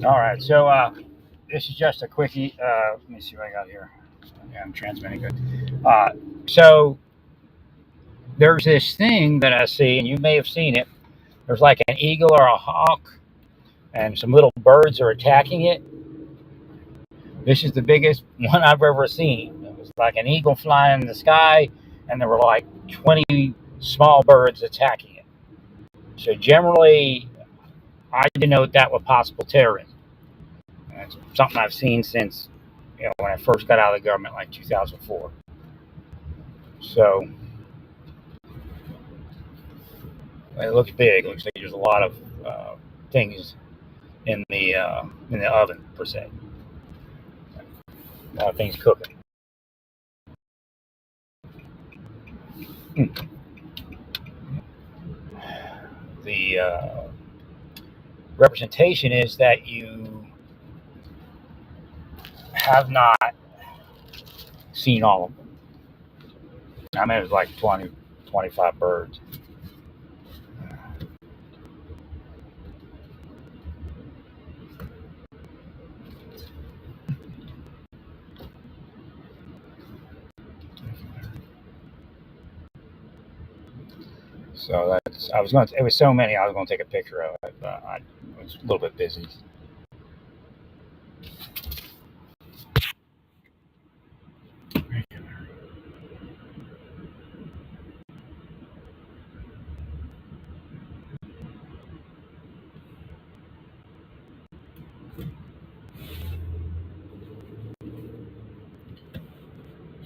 All right, so this is just a quickie. Let me see what I got here. Yeah, I'm transmitting good. Uh, so there's this thing that I see, and you may have seen it. There's like an eagle or a hawk, and some little birds are attacking it. This is the biggest one I've ever seen. It was like an eagle flying in the sky, and there were like 20 small birds attacking it. So generally, I denote that with possible terrorism. That's something I've seen since when I first got out of the government, like 2004. So it looks big. It looks like there's a lot of things in the oven per se. A lot of things cooking. Hmm. The representation is that you have not seen all of them. I mean, it was like 20, 25 birds. So that's I was going to. It was so many. I was going to take a picture of it, but I was a little bit busy.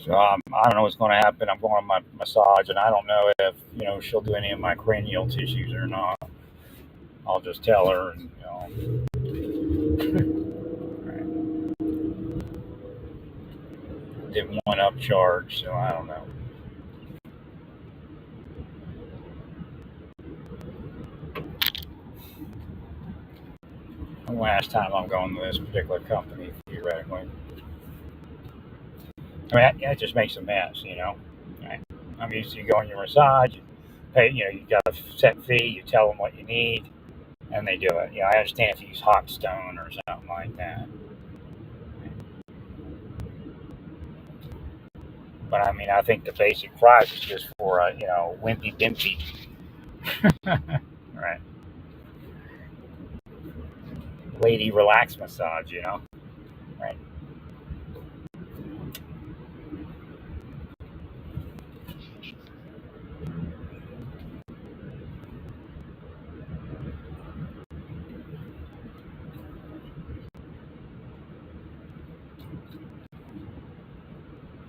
So I don't know what's going to happen. I'm going on my massage, and I don't know if she'll do any of my cranial tissues or not. I'll just tell her, and did one upcharge, so I don't know. The last time I'm going to this particular company, theoretically. I mean, it just makes a mess. Right? I'm used to going to your massage, you pay, you got a set fee, you tell them what you need, and they do it. I understand if you use hot stone or something like that. But I mean, I think the basic price is just for a, wimpy dimpy. Right. Lady relax massage. Right.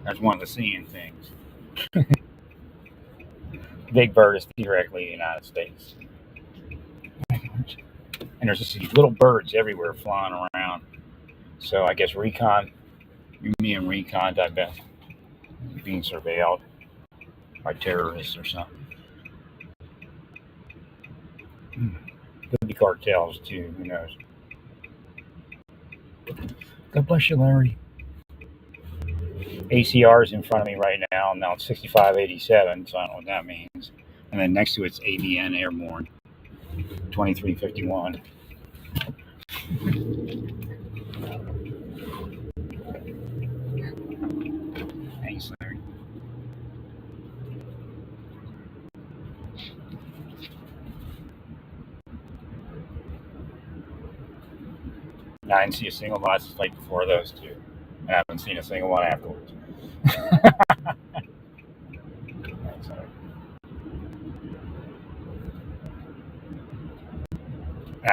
That's one of the seeing things. Big Bird is theoretically the United States. And there's just these little birds everywhere flying around. So I guess me and recon, I bet, being surveilled by terrorists or something. Could be cartels too. Who knows? God bless you, Larry. ACR is in front of me right now. Now it's 6587, so I don't know what that means. And then next to it's ABN Airborne 2351. Thanks, Larry. No, I didn't see a single license plate before those two. And I haven't seen a single one afterwards. Thanks, Larry.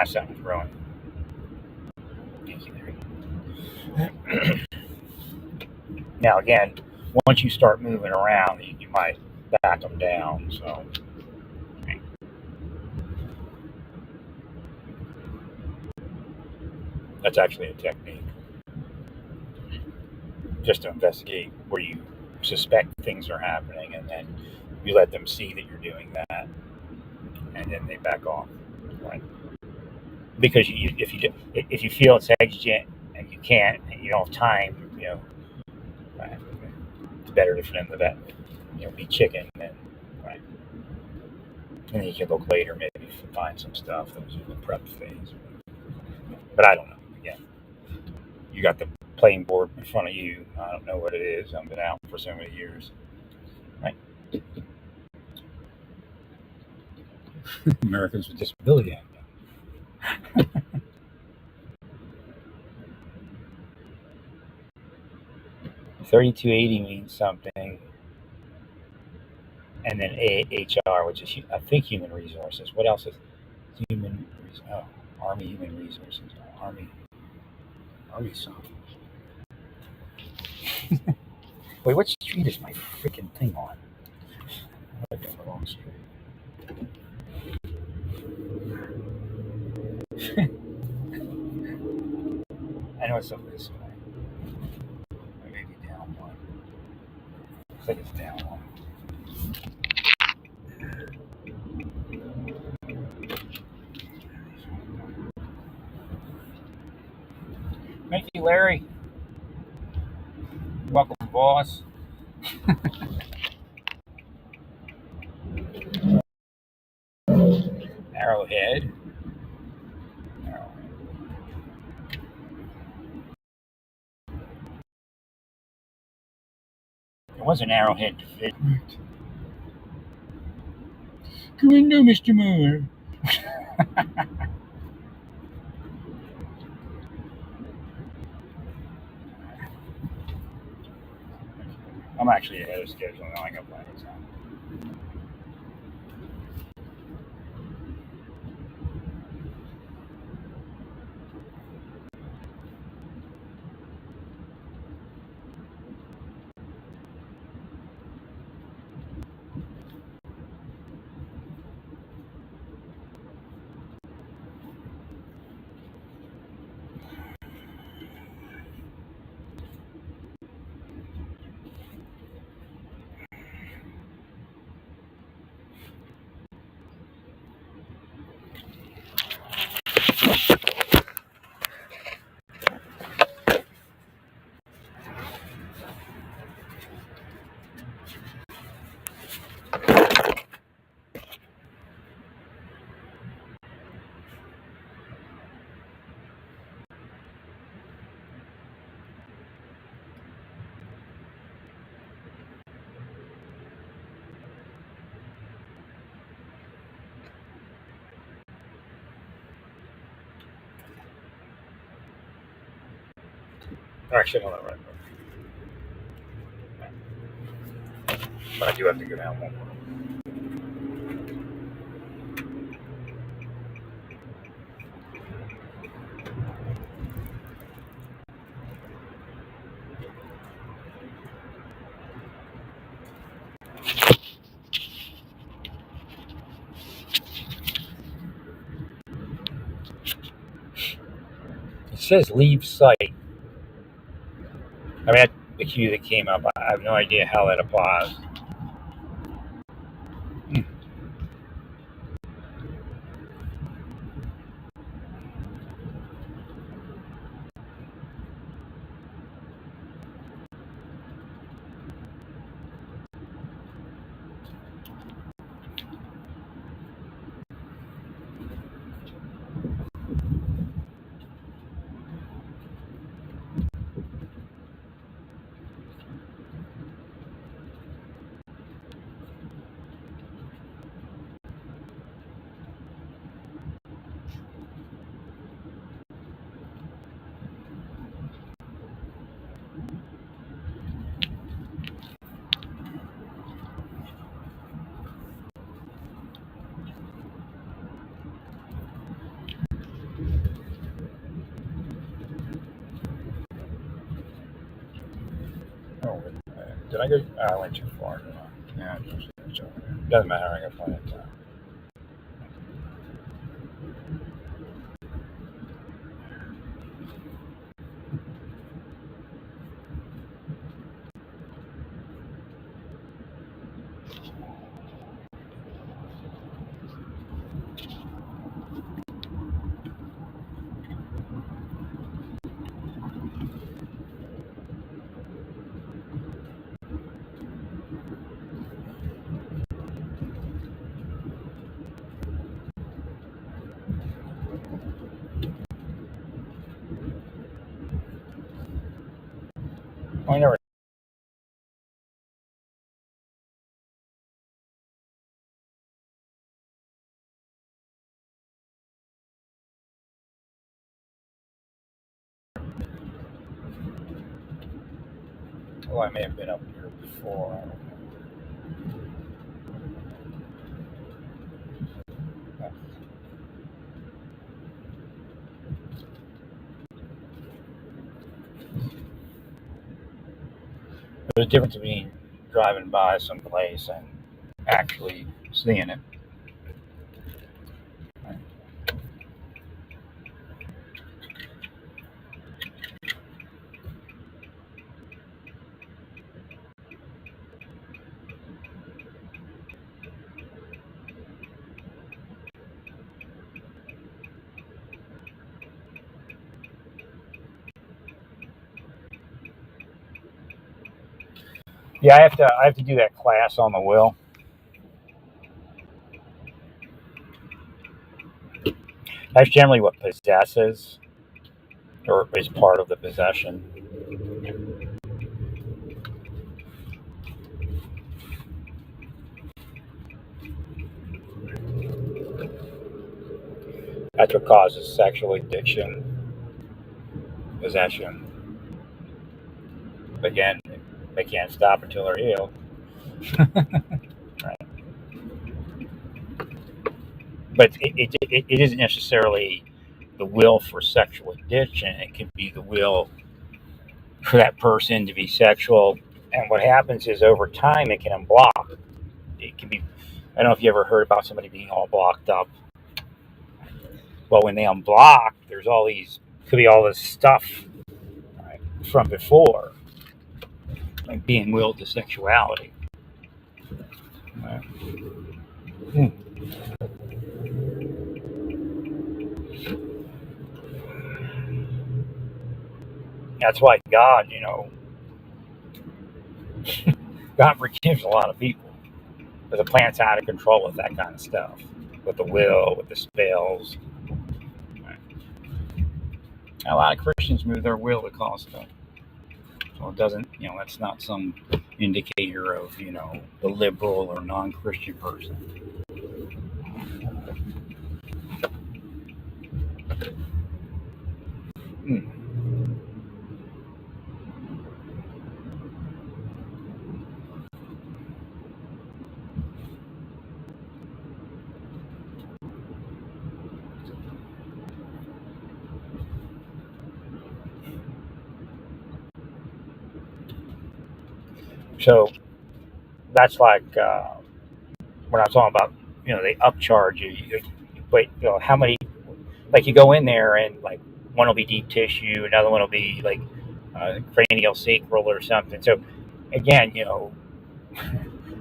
Something's growing. Thank you, Larry. Now, again, once you start moving around, you might back them down. So that's actually a technique just to investigate where you suspect things are happening, and then you let them see that you're doing that, and then they back off. Right? Because if you feel it's exigent and you can't and you don't have time, right, it's better for them to be chicken and right. And then you can look later, maybe find some stuff that was in the prep phase. But I don't know. You got the playing board in front of you. I don't know what it is. I've been out for so many years. Right. Americans with Disability Act. 3280 means something, and then HR, which is I think human resources. What else is human? Oh, Army Human Resources. Army something. Wait, what street is my freaking thing on? I've got the wrong street. I know it's up this way. Or maybe down one. Looks like it's down one. Thank you, Larry. Welcome, boss. Arrowhead. There was an arrowhead to fit. Come in now, Mr. Moore. I'm actually ahead of schedule now. I got plenty of time. Actually, no, not right. But I do have to go down one more. It says leave site. I mean, that's the cue that came up. I have no idea how that applies. Oh, did I go? I went too far. Yeah, doesn't matter. I got plenty of time. I never. Well, I may have been up here before. I don't know. There's a difference between driving by someplace and actually seeing it. Yeah, I have to do that class on the will. That's generally what possesses or is part of the possession. That's what causes sexual addiction, possession. But again, they can't stop until they're healed. Right? But it isn't necessarily the will for sexual addiction. It can be the will for that person to be sexual. And what happens is over time it can unblock. It can be, I don't know if you ever heard about somebody being all blocked up. Well, when they unblock, there's all these, could be all this stuff, right, from before, like being willed to sexuality. Right? Hmm. That's why God, God forgives a lot of people. But the plant's out of control with that kind of stuff, with the will, with the spells. Right? A lot of Christians move their will to cause stuff. So it doesn't, that's not some indicator of, the liberal or non Christian person. Hmm. So that's like when I'm talking about, they upcharge you. But, how many, like you go in there and like one will be deep tissue, another one will be like cranial sacral or something. So again,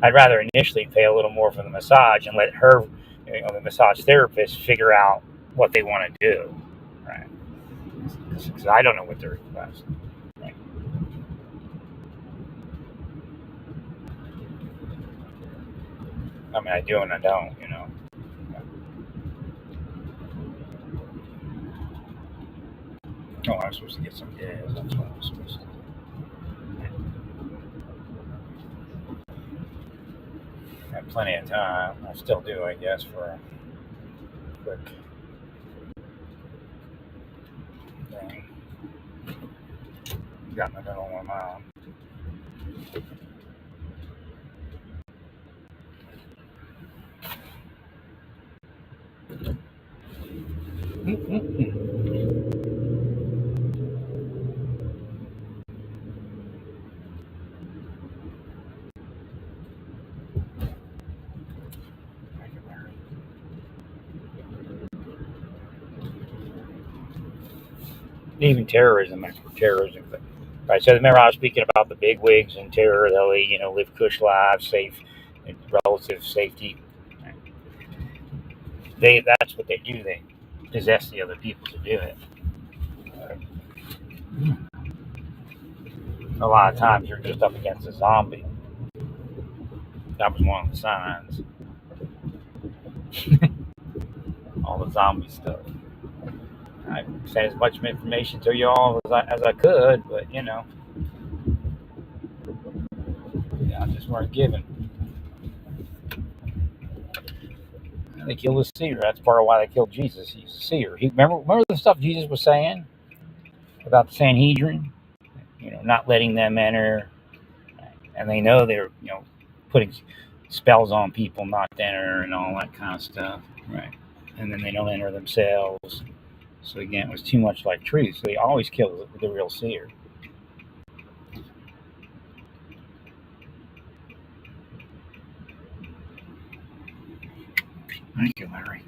I'd rather initially pay a little more for the massage and let her, the massage therapist, figure out what they want to do, right? Because I don't know what they're requesting. Right? I mean, I do and I don't. Oh, I'm supposed to get some gas. That's what I'm supposed to do. I have plenty of time. I still do, I guess, for a quick thing. Got my middle one on. Even terrorism, that's for terrorism. But, right, so remember I was speaking about the big wigs and terror. They, live cush lives, safe, and relative safety. That's what they do. They possess the other people to do it. A lot of times you're just up against a zombie. That was one of the signs. All the zombie stuff. I sent as much information to you all as I could, but gifts weren't given. They killed a seer. That's part of why they killed Jesus. He's a seer. Remember the stuff Jesus was saying about the Sanhedrin, not letting them enter, and they know they're putting spells on people not to enter and all that kind of stuff, right? And then they don't enter themselves. So again, it was too much like truth. So they always kill the real seer. Thank you, Larry.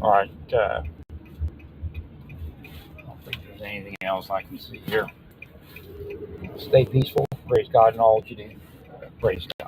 All right. I don't think there's anything else I can see here. Stay peaceful. Praise God in all that you do. Praise God.